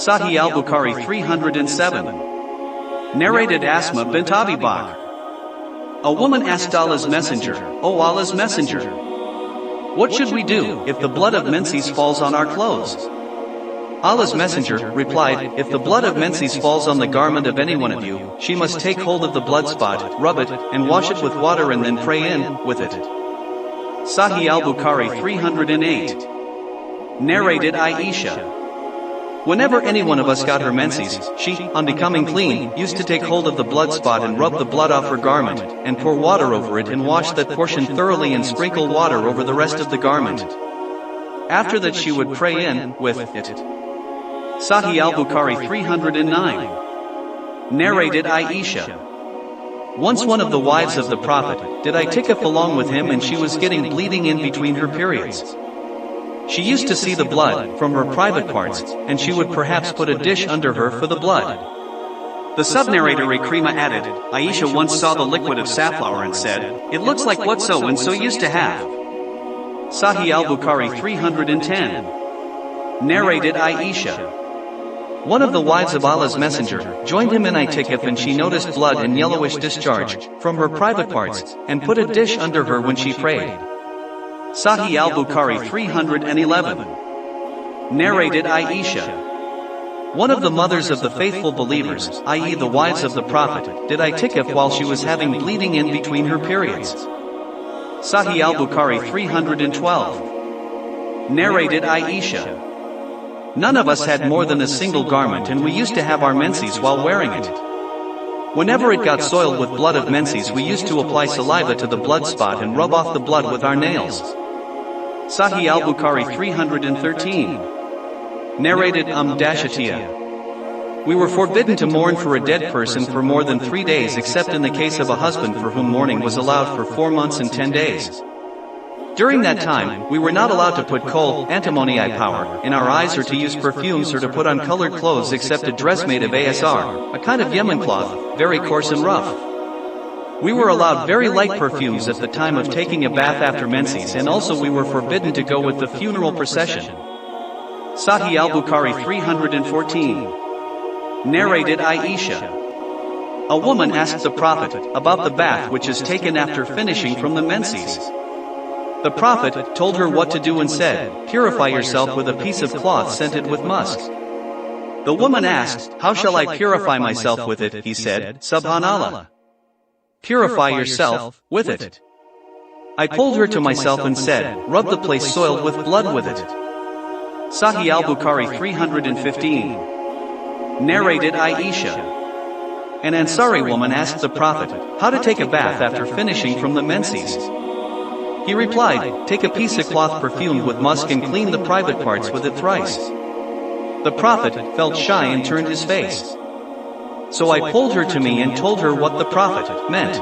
Sahih al-Bukhari 307. Narrated Asma bint Abi Bakr. A woman asked Allah's Messenger, "O Allah's Messenger, what should we do if the blood of menses falls on our clothes?" Allah's Messenger replied, "If the blood of menses falls on the garment of any one of you, she must take hold of the blood spot, rub it, and wash it with water and then pray in with it." Sahih al-Bukhari 308. Narrated Aisha. Whenever any one of us got her menses, she, on becoming clean, used to take hold of the blood spot and rub the blood off her garment, and pour water over it and wash that portion thoroughly and sprinkle water over the rest of the garment. After that she would pray in with it. Sahih al-Bukhari 309. Narrated Aisha. Once one of the wives of the Prophet did itikaf along with him, and she was getting bleeding in between her periods. She used to see the blood from her private parts, and she would perhaps put a dish under her for the blood. The sub-narrator Ikrima added, Aisha once saw the liquid of safflower and said, "It looks like what so and so used to have." Sahih al-Bukhari 310. Narrated Aisha. One of the wives of Allah's Messenger joined him in itikaf, and she noticed blood and yellowish discharge from her private parts, and put a dish under her when she prayed. Sahih al-Bukhari 311. Narrated Aisha. One of the mothers of the faithful believers, i.e. the wives of the Prophet, did itikaf while she was having bleeding in between her periods. Sahih al-Bukhari 312. Narrated Aisha. None of us had more than a single garment, and we used to have our menses while wearing it. Whenever it got soiled with blood of menses, we used to apply saliva to the blood spot and rub off the blood with our nails. Sahih al-Bukhari 313. Narrated Dashatiyah. We were forbidden to mourn for a dead person for more than 3 days, except in the case of a husband for whom mourning was allowed for 4 months and 10 days. During that time, we were not allowed to put coal, antimony powder, in our eyes, or to use perfumes, or to put on colored clothes except a dress made of asr, a kind of Yemen cloth, very coarse and rough. We were allowed very light perfumes at the time of taking a bath after menses, and also we were forbidden to go with the funeral procession. Sahih al-Bukhari 314. Narrated Aisha. A woman asked the Prophet about the bath which is taken after finishing from the menses. The Prophet told her what to do and said, "Purify yourself with a piece of cloth scented with musk." The woman asked, "How shall I purify myself with it?" He said, "Subhanallah. Purify yourself with it." I pulled her to myself and said, "Rub the place soiled with blood with it." Sahih al-Bukhari 315. Narrated Aisha. An Ansari woman asked the Prophet how to take a bath after finishing from the menses. He replied, "Take a piece of cloth perfumed with musk and clean the private parts with it thrice." The Prophet felt shy and turned his face. So I pulled her to me and told her what the Prophet meant.